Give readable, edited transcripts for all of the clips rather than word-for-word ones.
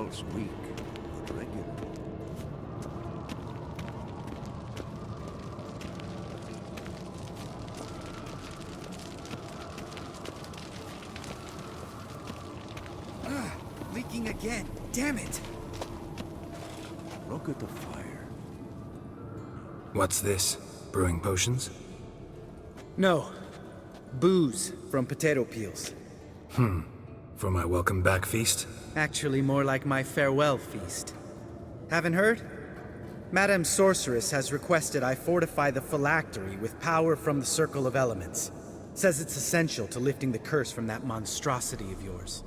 pulse weak, but regular. Leaking again. Damn it! Look at the fire. What's this? Brewing potions? No. Booze from potato peels. For my welcome back feast? Actually, more like my farewell feast. Haven't heard? Madame Sorceress has requested I fortify the phylactery with power from the Circle of Elements. Says it's essential to lifting the curse from that monstrosity of yours.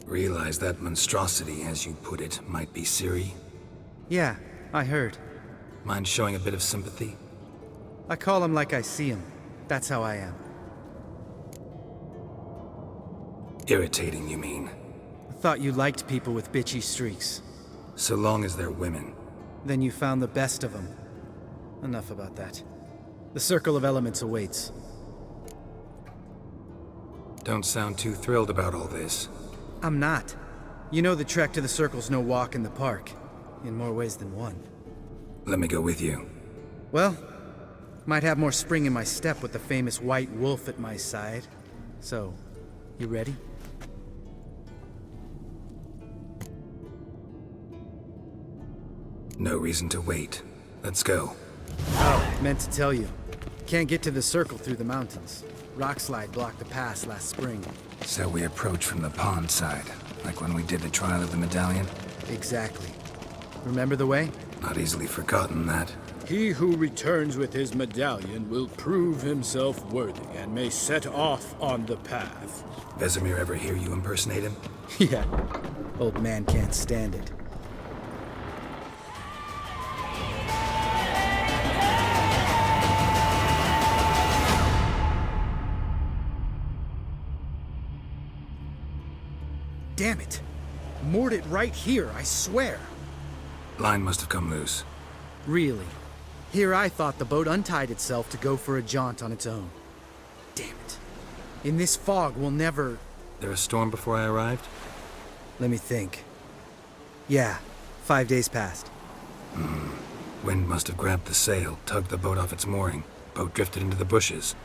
Realize that monstrosity, as you put it, might be Ciri? Yeah, I heard. Mind showing a bit of sympathy? I call him like I see him. That's how I am. Irritating, you mean? I thought you liked people with bitchy streaks. So long as they're women. Then you found the best of them. Enough about that. The Circle of Elements awaits. Don't sound too thrilled about all this. I'm not. You know the trek to the Circle's no walk in the park. In more ways than one. Let me go with you. Well, might have more spring in my step with the famous white wolf at my side. So, you ready? No reason to wait. Let's go. Oh, meant to tell you. Can't get to the Circle through the mountains. Rockslide blocked the pass last spring. So we approach from the pond side, like when we did the trial of the medallion? Exactly. Remember the way? Not easily forgotten, that. He who returns with his medallion will prove himself worthy and may set off on the path. Vesemir ever hear you impersonate him? Yeah. Old man can't stand it. Damn it! Moored it right here, I swear! Line must have come loose. Really? Here I thought the boat untied itself to go for a jaunt on its own. Damn it. In this fog, we'll never... There a storm before I arrived? Let me think. Yeah, 5 days passed. Wind must have grabbed the sail, tugged the boat off its mooring. Boat drifted into the bushes.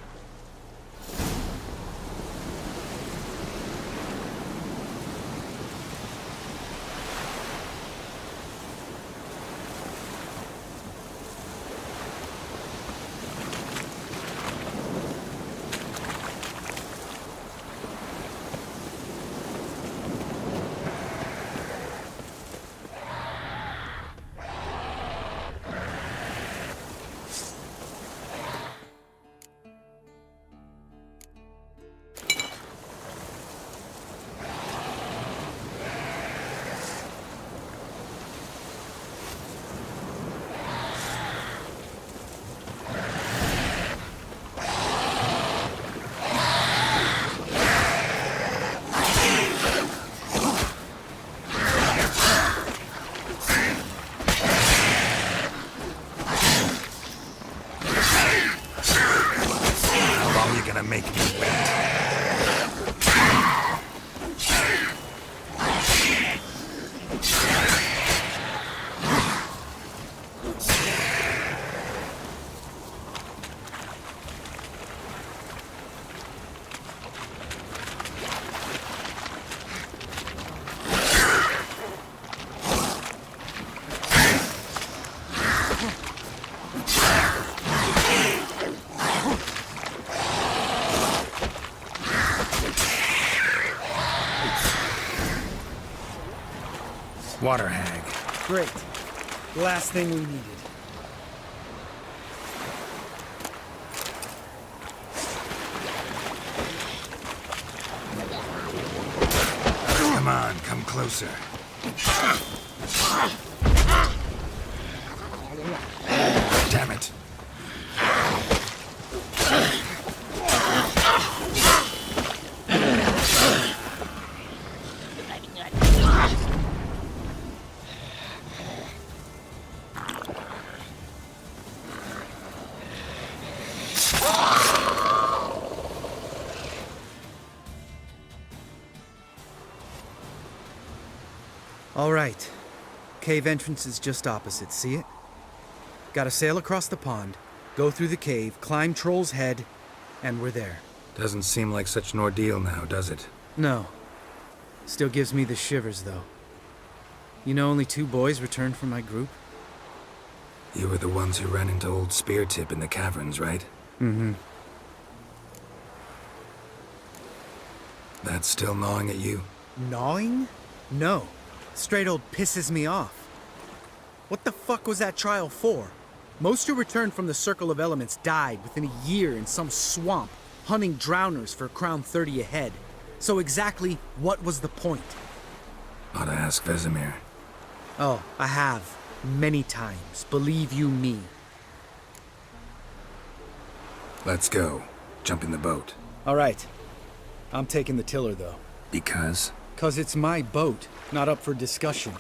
Make me wait. Water hag. Great. Last thing we needed. Come on, come closer. Damn it. All right. Cave entrance is just opposite, see it? Gotta sail across the pond, go through the cave, climb Troll's Head, and we're there. Doesn't seem like such an ordeal now, does it? No. Still gives me the shivers, though. You know only 2 boys returned from my group? You were the ones who ran into old Speartip in the caverns, right? Mm-hmm. That's still gnawing at you? Gnawing? No. Straight old pisses me off. What the fuck was that trial for? Most who returned from the Circle of Elements died within a year in some swamp, hunting drowners for Crown 30 a head. So exactly what was the point? Ought to ask Vesemir. Oh, I have. Many times. Believe you me. Let's go. Jump in the boat. All right. I'm taking the tiller, though. Because? 'Cause it's my boat, not up for discussion.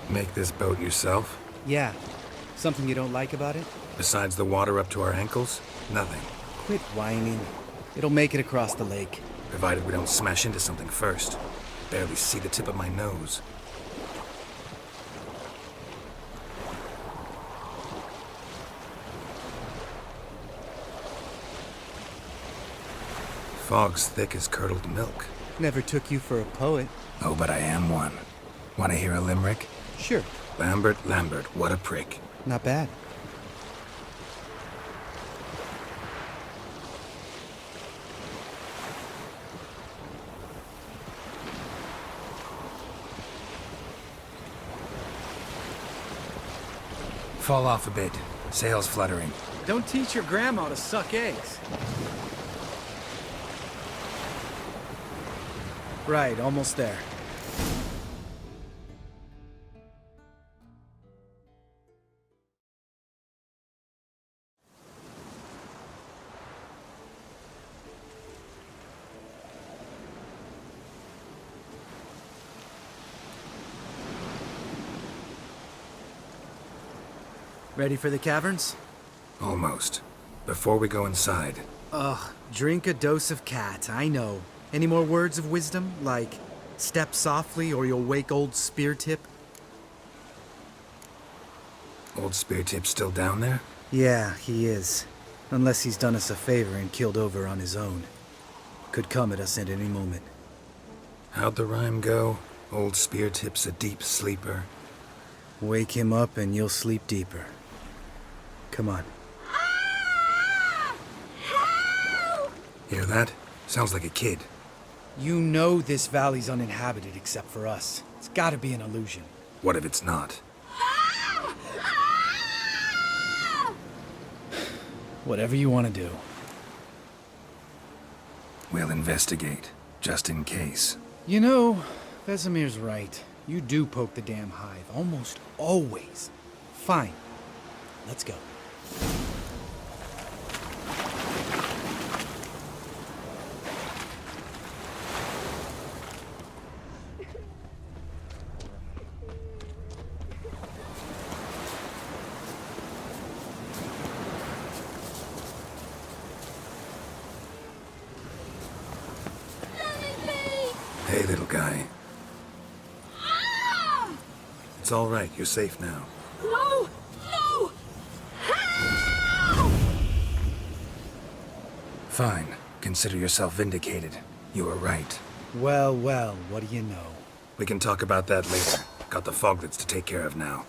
Make this boat yourself? Yeah. Something you don't like about it? Besides the water up to our ankles? Nothing. Quit whining. It'll make it across the lake. Provided we don't smash into something first. Barely see the tip of my nose. Fog's thick as curdled milk. Never took you for a poet. Oh, but I am one. Want to hear a limerick? Sure. Lambert, what a prick. Not bad. Fall off a bit. Sails fluttering. Don't teach your grandma to suck eggs. Right, almost there. Ready for the caverns? Almost. Before we go inside, Ugh, drink a dose of cat, I know. Any more words of wisdom, like step softly or you'll wake old Speartip? old Speartip's still down there? Yeah, he is. Unless he's done us a favor and killed over on his own. Could come at us at any moment. How'd the rhyme go? Old Speartip's a deep sleeper. Wake him up and you'll sleep deeper. Come on. Hear that? Sounds like a kid. You know this valley's uninhabited except for us. It's gotta be an illusion. What if it's not? Whatever you want to do. We'll investigate, just in case. You know, Vesemir's right. You do poke the damn hive, almost always. Fine. Let's go. Hey, little guy. It's all right. You're safe now. No! No! Fine. Consider yourself vindicated. You were right. Well, well, what do you know? We can talk about that later. Got the foglets to take care of now.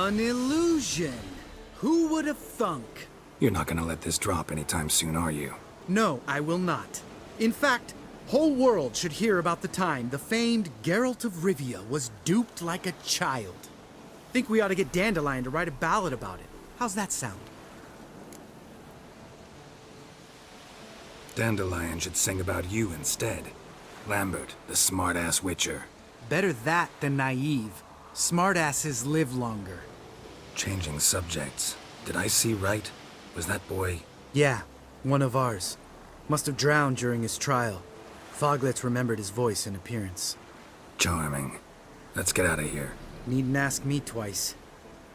An illusion. Who would have thunk? You're not gonna let this drop anytime soon, are you? No, I will not. In fact, whole world should hear about the time the famed Geralt of Rivia was duped like a child. Think we ought to get Dandelion to write a ballad about it. How's that sound? Dandelion should sing about you instead. Lambert, the smart-ass witcher. Better that than naive. Smartasses live longer. Changing subjects. Did I see right? Was that boy... Yeah, one of ours. Must have drowned during his trial. Foglets remembered his voice and appearance. Charming. Let's get out of here. Needn't ask me twice.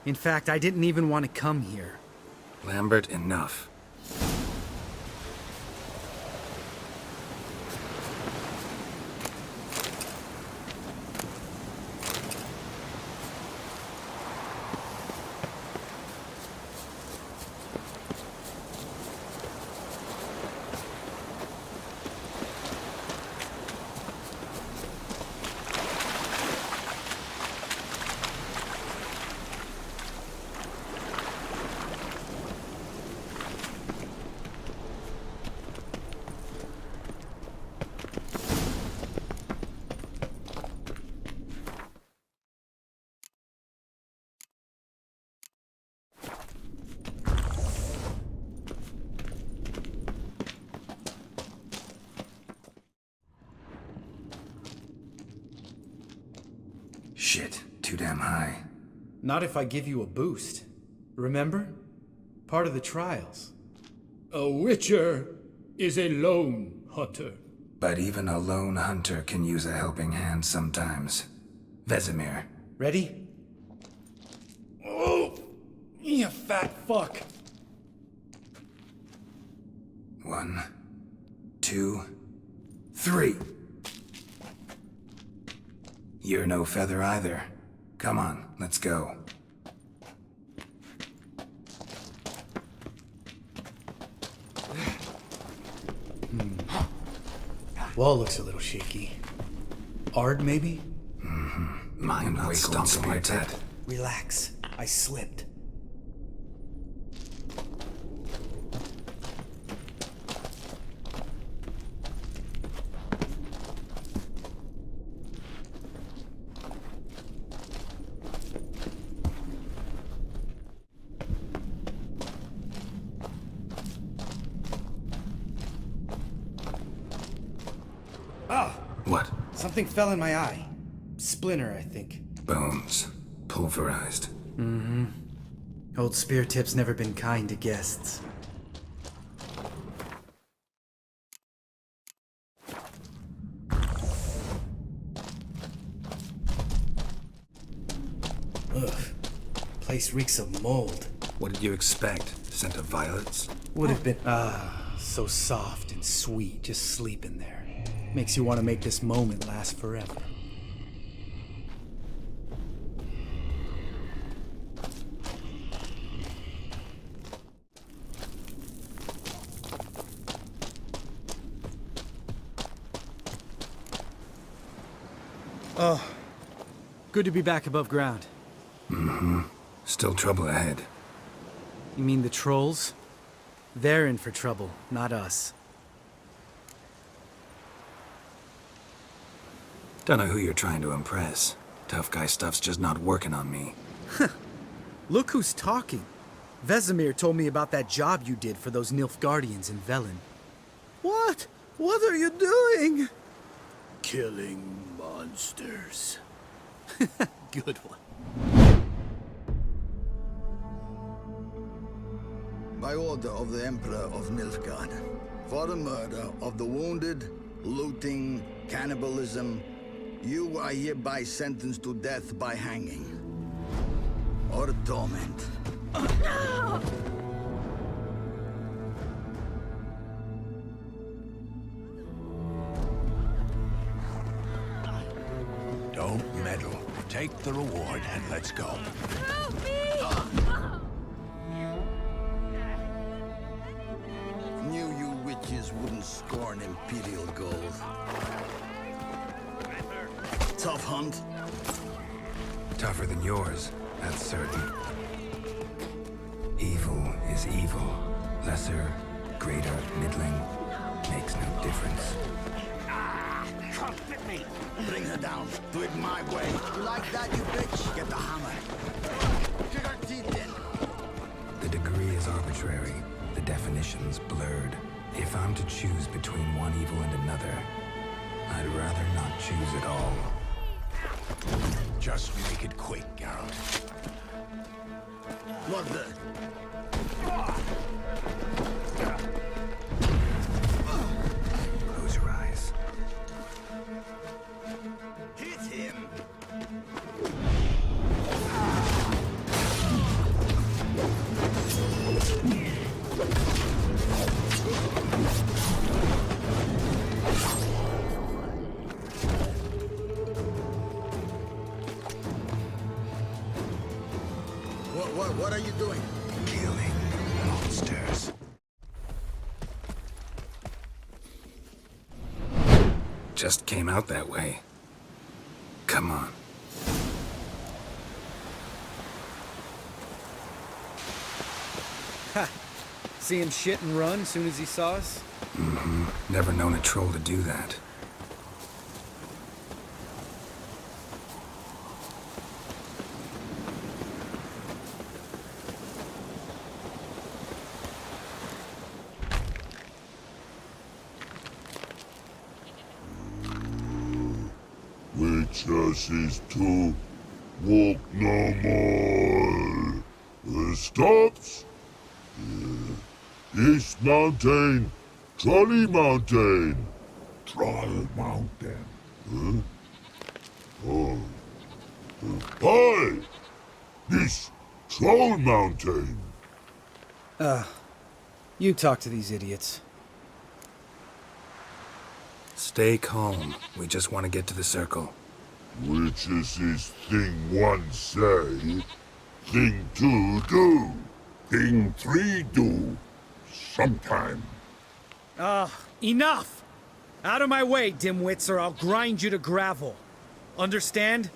In fact, I didn't even want to come here. Lambert, enough. Shit, too damn high. Not if I give you a boost. Remember? Part of the trials. A witcher is a lone hunter. But even a lone hunter can use a helping hand sometimes. Vesemir. Ready? Oh! You fat fuck! 1, 2, 3. You're no feather either. Come on, let's go. Wall looks a little shaky. Ard, maybe? Mind not stomping like that. Relax. I slipped. What? Something fell in my eye. Splinter, I think. Bones. Pulverized. Old Spear Tip's never been kind to guests. Ugh. Place reeks of mold. What did you expect? Scent of violets? Would have been, so soft and sweet just sleeping there. Makes you want to make this moment last forever. Oh, good to be back above ground. Still trouble ahead. You mean the trolls? They're in for trouble, not us. Don't know who you're trying to impress. Tough guy stuff's just not working on me. Look who's talking. Vesemir told me about that job you did for those Nilfgaardians in Velen. What? What are you doing? Killing monsters. Good one. By order of the Emperor of Nilfgaard, for the murder of the wounded, looting, cannibalism, you are hereby sentenced to death by hanging. Or torment. Don't meddle. Take the reward and let's go. Help me! Knew you witches wouldn't scorn Imperial gold. Tough hunt. Tougher than yours. That's certain. Evil is evil. Lesser, greater, middling, makes no difference. Bring her down. Do it my way. You like that, you bitch? Get the hammer. Kick her teeth in. The degree is arbitrary. The definition's blurred. If I'm to choose between one evil and another, I'd rather not choose at all. Just make it quick, Geralt. What the? Close your eyes. Hit him. What are you doing? Killing monsters. Just came out that way. Come on. Ha! See him shit and run as soon as he saw us? Mm-hmm. Never known a troll to do that. Is to walk no more. Stops. East Mountain, Trolley Mountain. Troll Mountain. Oh. Hi! This Troll Mountain. You talk to these idiots. Stay calm. We just want to get to the circle. Which is his thing one say, thing two do, thing three do, sometime. Enough! Out of my way, dimwits, or I'll grind you to gravel. Understand?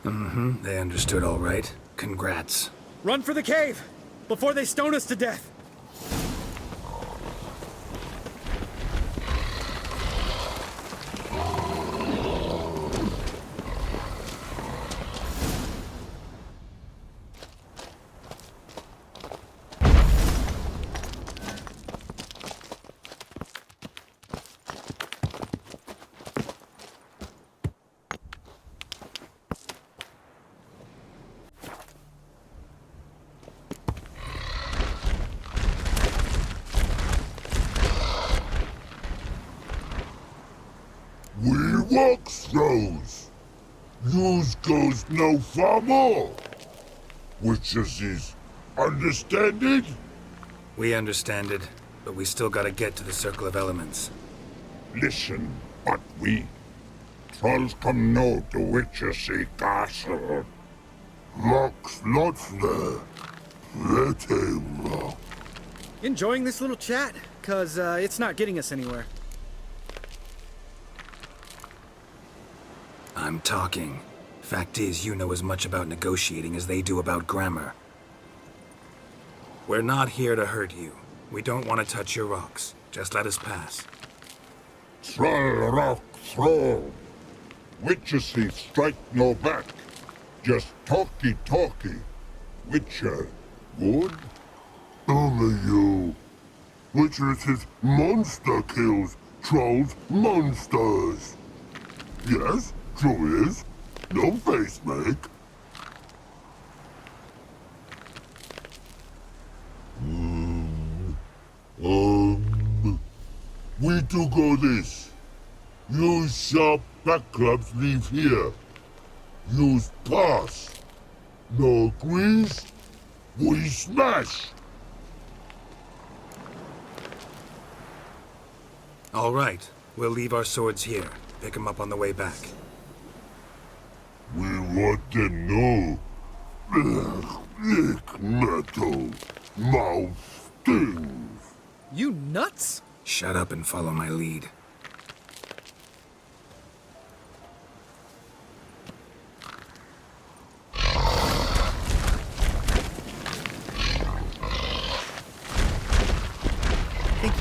Mm-hmm. They understood all right. Congrats. Run for the cave! Before they stone us to death! We walk throws. Yous goes no far more. Which is understand it? We understand it, but we still gotta get to the Circle of Elements. Listen, but we trolls come no to Witchersea Castle. Locks lots there. Let him rock. Enjoying this little chat? Cause, it's not getting us anywhere. I'm talking. Fact is, you know as much about negotiating as they do about grammar. We're not here to hurt you. We don't want to touch your rocks. Just let us pass. Troll rock throw. Witchersea strike no back. Just talky. Witcher, good? Only you. Witchers's monster kills trolls monsters. Yes, true is. No face make. We do go this. Use sharp back clubs leave here. Use pass. No agrees? We smash. All right. We'll leave our swords here. Pick them up on the way back. We want them know. Lick metal. Mouth stings. You nuts? Shut up and follow my lead.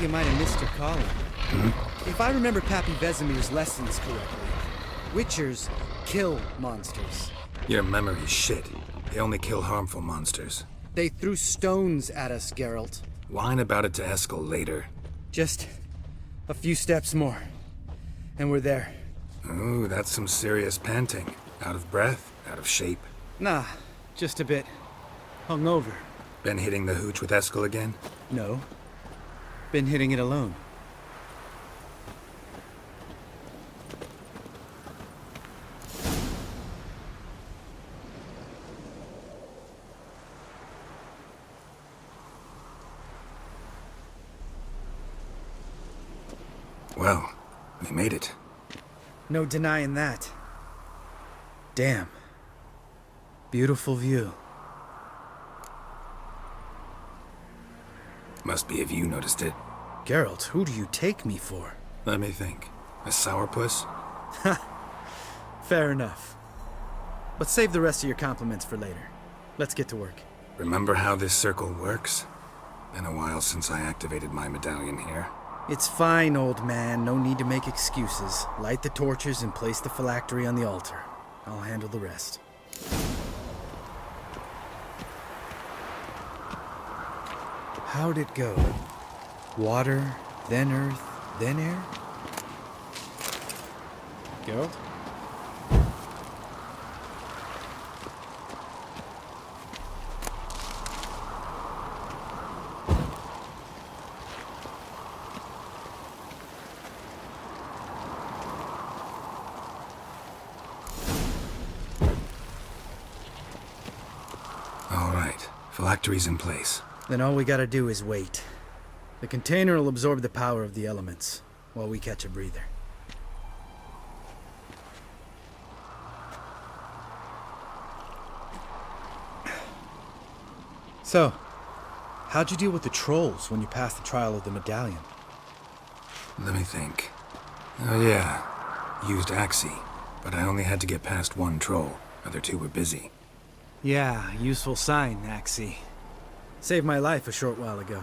you might have missed your calling. If I remember Pappy Vesemir's lessons correctly, Witchers kill monsters. Your memory's shit. They only kill harmful monsters. They threw stones at us, Geralt. Whine about it to Eskel later. Just a few steps more, and we're there. Ooh, that's some serious panting. Out of breath, out of shape. Nah, just a bit hungover. Been hitting the hooch with Eskel again? No, been hitting it alone. Well, we made it. No denying that. Damn. Beautiful view. Must be if you noticed it. Geralt, who do you take me for? Let me think. A sourpuss? Fair enough. But save the rest of your compliments for later. Let's get to work. Remember how this circle works? Been a while since I activated my medallion here. It's fine, old man. No need to make excuses. Light the torches and place the phylactery on the altar. I'll handle the rest. How'd it go? Water, then earth, then air? Geralt? Phylactery's in place. Then all we gotta do is wait. The container will absorb the power of the elements, while we catch a breather. So, how'd you deal with the trolls when you passed the trial of the medallion? Let me think. Oh yeah, used Axie, but I only had to get past one troll. Other two were busy. Yeah, useful sign, Axie. Saved my life a short while ago.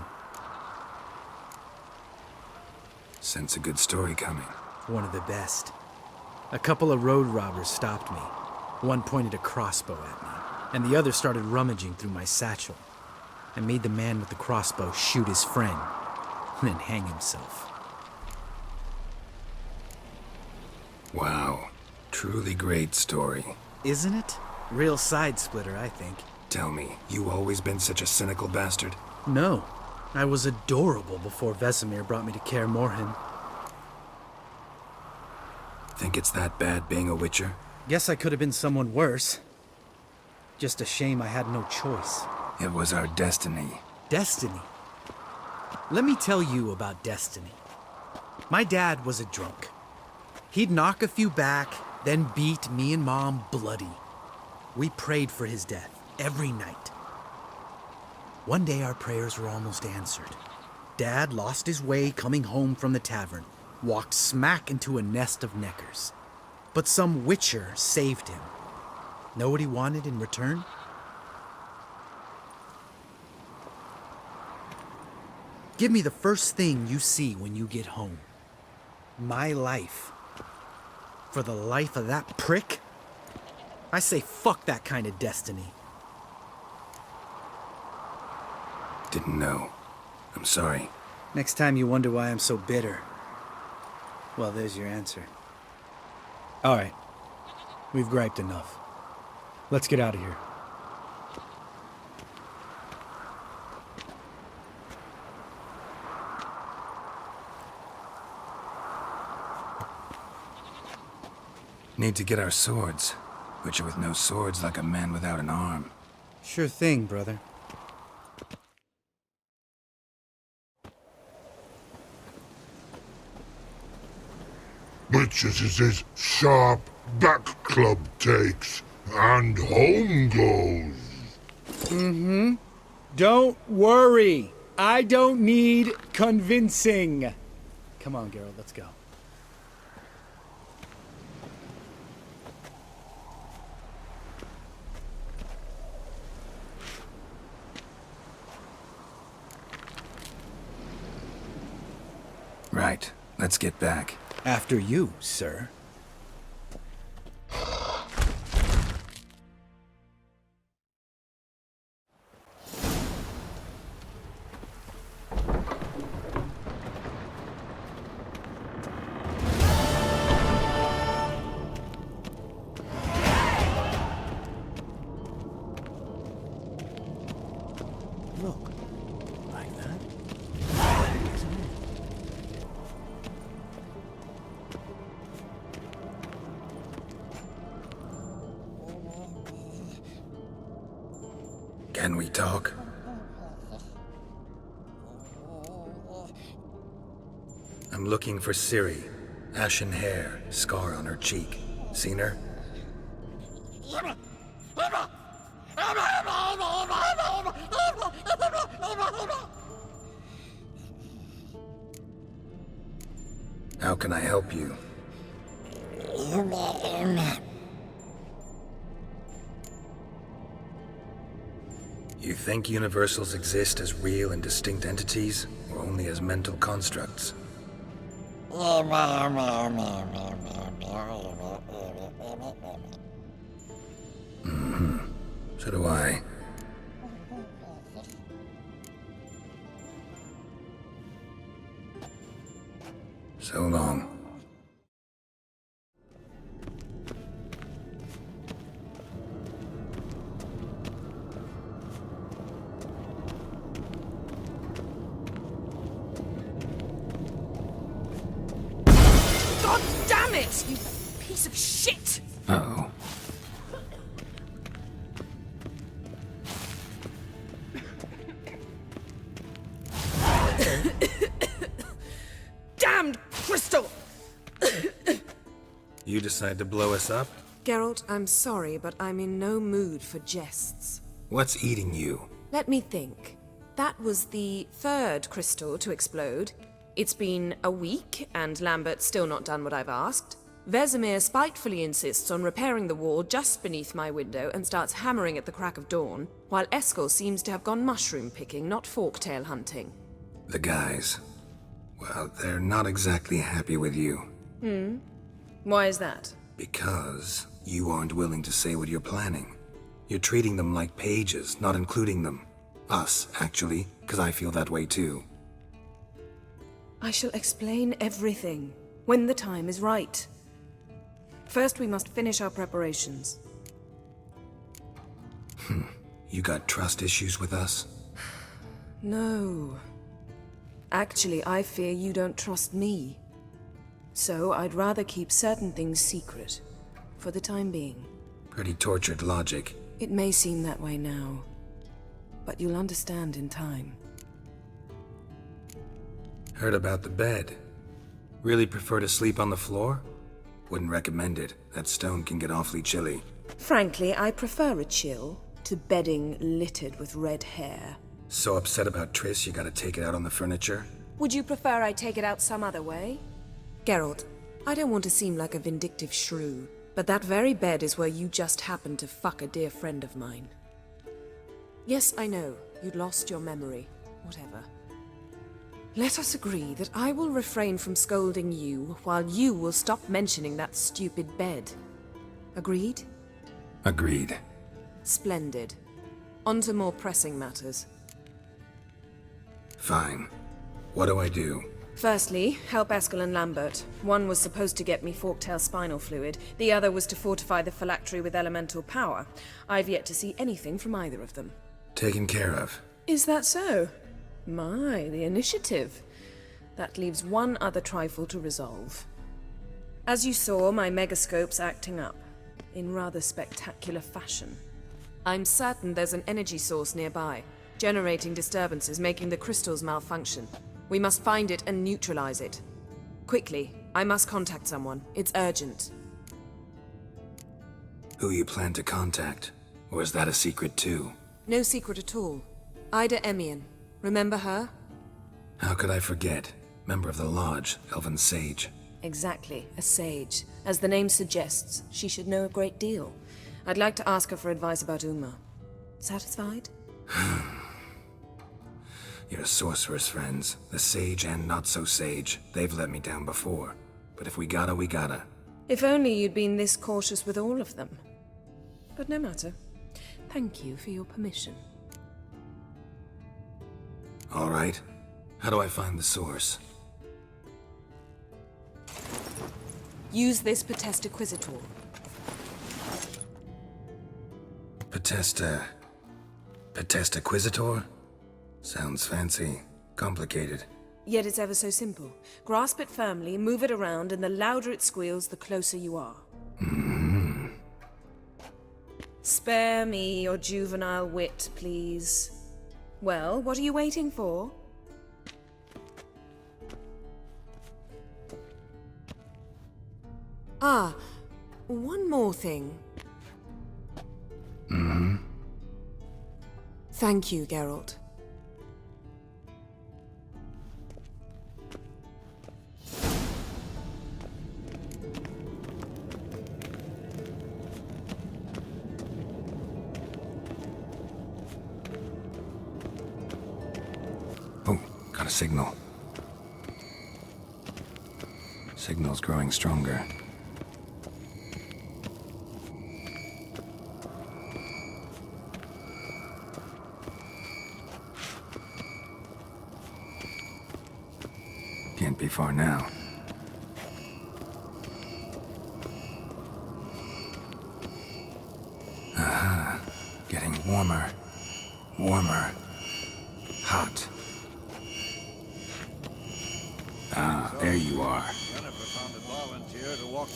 Sense a good story coming. One of the best. A couple of road robbers stopped me. One pointed a crossbow at me, and the other started rummaging through my satchel. I made the man with the crossbow shoot his friend, and then hang himself. Wow. Truly great story. Isn't it? Real side-splitter, I think. Tell me, you always been such a cynical bastard? No. I was adorable before Vesemir brought me to Kaer Morhen. Think it's that bad being a Witcher? Guess I could have been someone worse. Just a shame I had no choice. It was our destiny. Destiny? Let me tell you about destiny. My dad was a drunk. He'd knock a few back, then beat me and Mom bloody. We prayed for his death every night. One day our prayers were almost answered. Dad lost his way coming home from the tavern, walked smack into a nest of neckers. But some Witcher saved him. Know what he wanted in return? Give me the first thing you see when you get home. My life. For the life of that prick? I say fuck that kind of destiny. Didn't know. I'm sorry. Next time you wonder why I'm so bitter, well, there's your answer. All right. We've griped enough. Let's get out of here. Need to get our swords. Witcher with no swords like a man without an arm. Sure thing, brother. Witches is his sharp back club takes, and home goes. Don't worry. I don't need convincing. Come on, Geralt, let's go. Right. Let's get back. After you, sir. Look. Like that? Can we talk? I'm looking for Ciri. Ashen hair, scar on her cheek. Seen her? How can I help you? You think universals exist as real and distinct entities, or only as mental constructs? So do I. So long. God damn it, you piece of shit! Uh-oh. Damned crystal! You decide to blow us up? Geralt, I'm sorry, but I'm in no mood for jests. What's eating you? Let me think. That was the third crystal to explode. It's been a week, and Lambert's still not done what I've asked. Vesemir spitefully insists on repairing the wall just beneath my window and starts hammering at the crack of dawn, while Eskel seems to have gone mushroom picking, not forktail hunting. The guys. Well, they're not exactly happy with you. Why is that? Because you aren't willing to say what you're planning. You're treating them like pages, not including them. Us, actually, because I feel that way too. I shall explain everything, when the time is right. First, we must finish our preparations. You got trust issues with us? No. Actually, I fear you don't trust me. So I'd rather keep certain things secret, for the time being. Pretty tortured logic. It may seem that way now, but you'll understand in time. Heard about the bed. Really prefer to sleep on the floor? Wouldn't recommend it. That stone can get awfully chilly. Frankly, I prefer a chill to bedding littered with red hair. So upset about Triss you gotta take it out on the furniture? Would you prefer I take it out some other way? Geralt, I don't want to seem like a vindictive shrew, but that very bed is where you just happened to fuck a dear friend of mine. Yes, I know, you'd lost your memory. Whatever. Let us agree that I will refrain from scolding you, while you will stop mentioning that stupid bed. Agreed? Agreed. Splendid. On to more pressing matters. Fine. What do I do? Firstly, help Eskel and Lambert. One was supposed to get me forktail spinal fluid, the other was to fortify the phylactery with elemental power. I've yet to see anything from either of them. Taken care of. Is that so? My, the initiative. That leaves one other trifle to resolve. As you saw, my Megascope's acting up, in rather spectacular fashion. I'm certain there's an energy source nearby, generating disturbances, making the crystals malfunction. We must find it and neutralize it. Quickly, I must contact someone. It's urgent. Who you plan to contact? Or is that a secret too? No secret at all. Ida Emian. Remember her? How could I forget? Member of the Lodge, Elven Sage. Exactly, a sage. As the name suggests, she should know a great deal. I'd like to ask her for advice about Uma. Satisfied? Your sorceress friends, the sage and not-so-sage, they've let me down before. But if we gotta, we gotta. If only you'd been this cautious with all of them. But no matter. Thank you for your permission. All right. How do I find the source? Use this Potestaquisitor. Potestaquisitor? Sounds fancy. Complicated. Yet it's ever so simple. Grasp it firmly, move it around, and the louder it squeals, the closer you are. Spare me your juvenile wit, please. Well, what are you waiting for? Ah, one more thing. Thank you, Geralt. Oh, got a signal. Signal's growing stronger. Can't be far now. Aha. Getting warmer. Warmer. Hot. Ah, there you are. Yennefer found a volunteer to walk.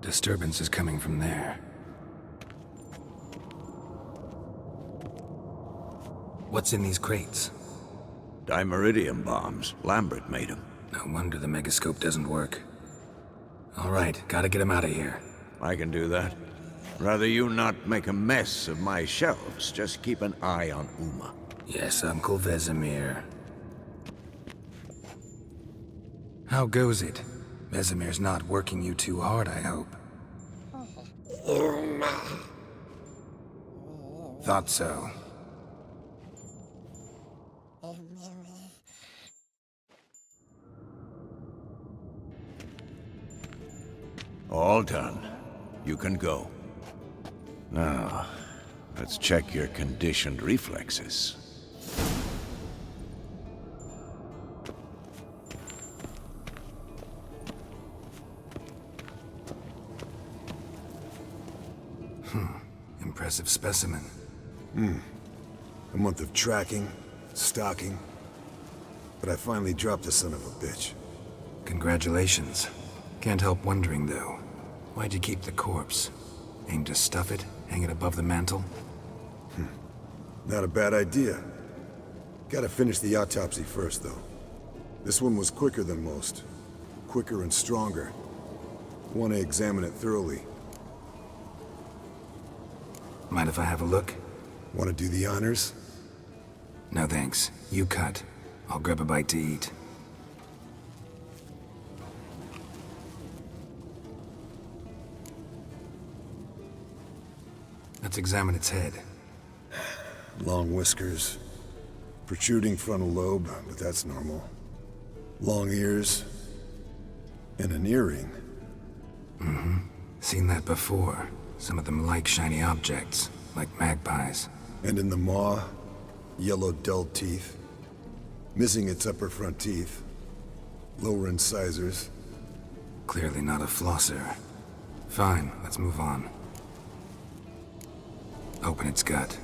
Disturbance is coming from there. What's in these crates? Dimeridium bombs. Lambert made them. No wonder the Megascope doesn't work. All right, gotta get him out of here. I can do that. Rather you not make a mess of my shelves. Just keep an eye on Uma. Yes, Uncle Vesemir. How goes it? Vesemir's not working you too hard, I hope. Thought so. All done. You can go. Now, let's check your conditioned reflexes. Impressive specimen. A month of tracking, stalking, but I finally dropped the son of a bitch. Congratulations. Can't help wondering, though. Why'd you keep the corpse? Aim to stuff it? Hang it above the mantle? Not a bad idea. Gotta finish the autopsy first, though. This one was quicker than most. Quicker and stronger. Want to examine it thoroughly. Mind if I have a look? Want to do the honors? No thanks. You cut. I'll grab a bite to eat. Let's examine its head. Long whiskers. Protruding frontal lobe, but that's normal. Long ears. And an earring. Seen that before. Some of them like shiny objects, like magpies. And in the maw, yellow dull teeth. Missing its upper front teeth. Lower incisors. Clearly not a flosser. Fine, let's move on. Open its gut.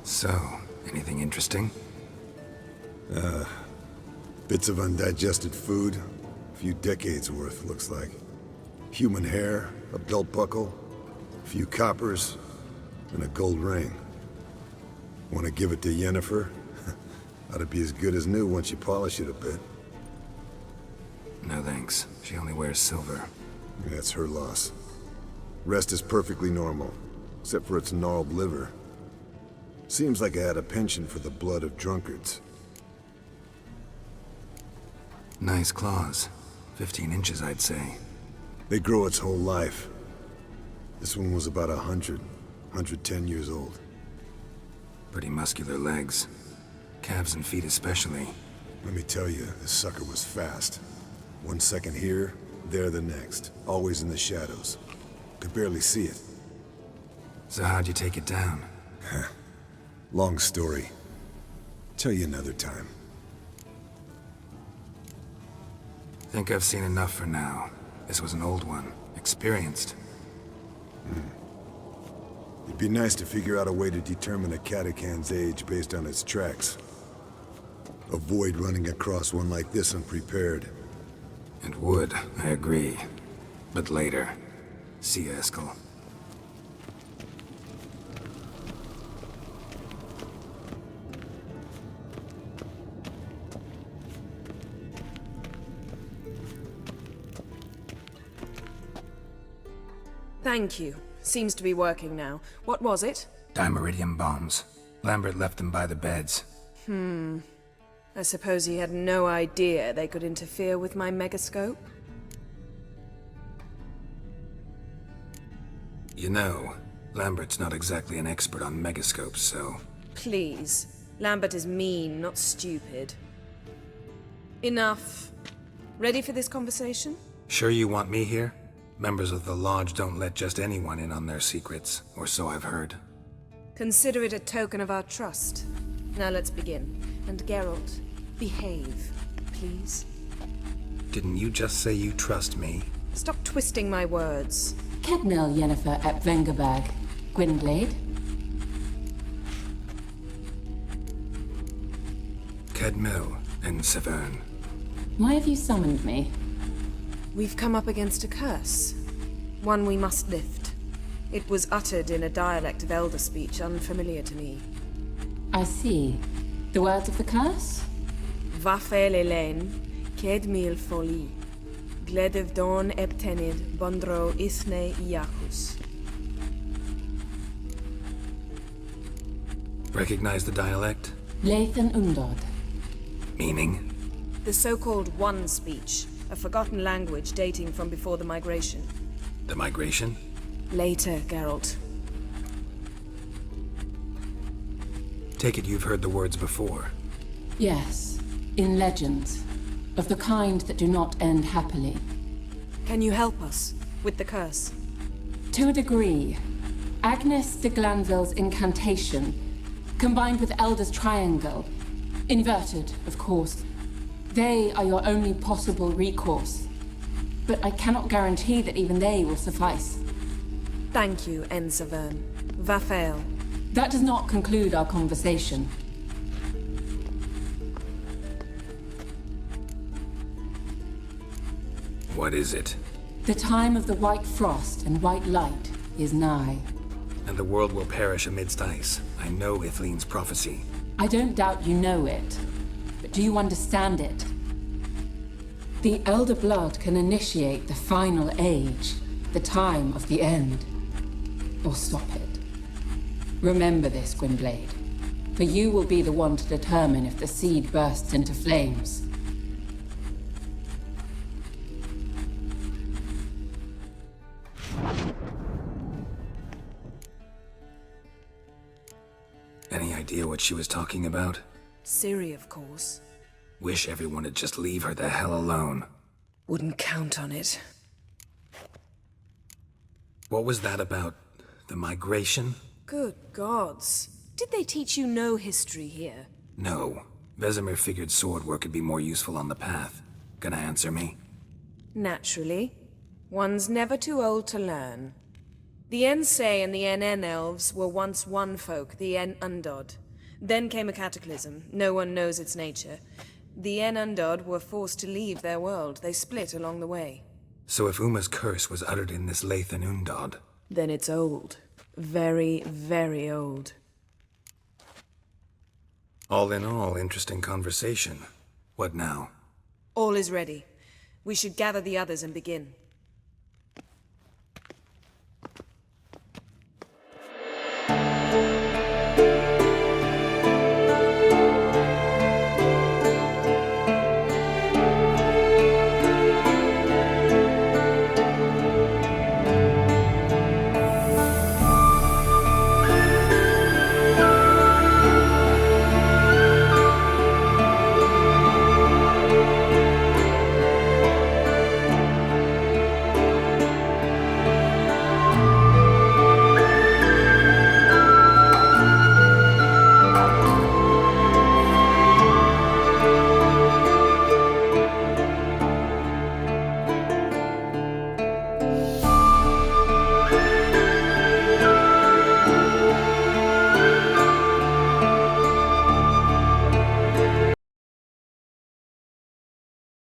So, anything interesting? Bits of undigested food. A few decades worth, looks like. Human hair, a belt buckle, a few coppers, and a gold ring. Want to give it to Yennefer? Ought to be as good as new once you polish it a bit. No thanks. She only wears silver. That's her loss. Rest is perfectly normal, except for its gnarled liver. Seems like I had a penchant for the blood of drunkards. Nice claws. 15 inches, I'd say. They grow its whole life. This one was about 110 years old. Pretty muscular legs. Calves and feet especially. Let me tell you, this sucker was fast. 1 second here, there the next. Always in the shadows. Could barely see it. So how'd you take it down? Long story. Tell you another time. Think I've seen enough for now. This was an old one. Experienced. It'd be nice to figure out a way to determine a catacan's age based on its tracks. Avoid running across one like this unprepared. It would, I agree. But later. See you, Eskel. Thank you. Seems to be working now. What was it? Dimeridium bombs. Lambert left them by the beds. I suppose he had no idea they could interfere with my Megascope? You know, Lambert's not exactly an expert on Megascopes, so... Please. Lambert is mean, not stupid. Enough. Ready for this conversation? Sure you want me here? Members of the Lodge don't let just anyone in on their secrets, or so I've heard. Consider it a token of our trust. Now let's begin. And Geralt, behave, please. Didn't you just say you trust me? Stop twisting my words. Kedmil Yennefer at Vengerberg. Gwynblade? Kedmil and Severn. Why have you summoned me? We've come up against a curse. One we must lift. It was uttered in a dialect of Elder speech unfamiliar to me. I see. The words of the curse? Vafel Elen, Kedmil Foli, Gledev Don Eptenid, Bondro Ithne Iacus. Recognize the dialect? Lathan Undod. Meaning? The so-called One speech, a forgotten language dating from before the migration. The migration? Later, Geralt. Take it you've heard the words before. Yes, in legends. Of the kind that do not end happily. Can you help us with the curse? To a degree. Agnes de Glanville's incantation, combined with Elder's triangle, inverted, of course. They are your only possible recourse. But I cannot guarantee that even they will suffice. Thank you, Severn. Vafel. That does not conclude our conversation. What is it? The time of the white frost and white light is nigh. And the world will perish amidst ice. I know Ithleen's prophecy. I don't doubt you know it. But do you understand it? The Elder Blood can initiate the final age, the time of the end. Or stop it. Remember this, Gwynblade. For you will be the one to determine if the seed bursts into flames. Any idea what she was talking about? Ciri, of course. Wish everyone would just leave her the hell alone. Wouldn't count on it. What was that about? The migration? Good gods. Did they teach you no history here? No. Vesemir figured sword work could be more useful on the path. Gonna answer me? Naturally. One's never too old to learn. The Ensei and the NN elves were once one folk, the En Undod. Then came a cataclysm. No one knows its nature. The En Undod were forced to leave their world. They split along the way. So if Uma's curse was uttered in this Lathan Undod... Then it's old. Very, very old. All in all, interesting conversation. What now? All is ready. We should gather the others and begin.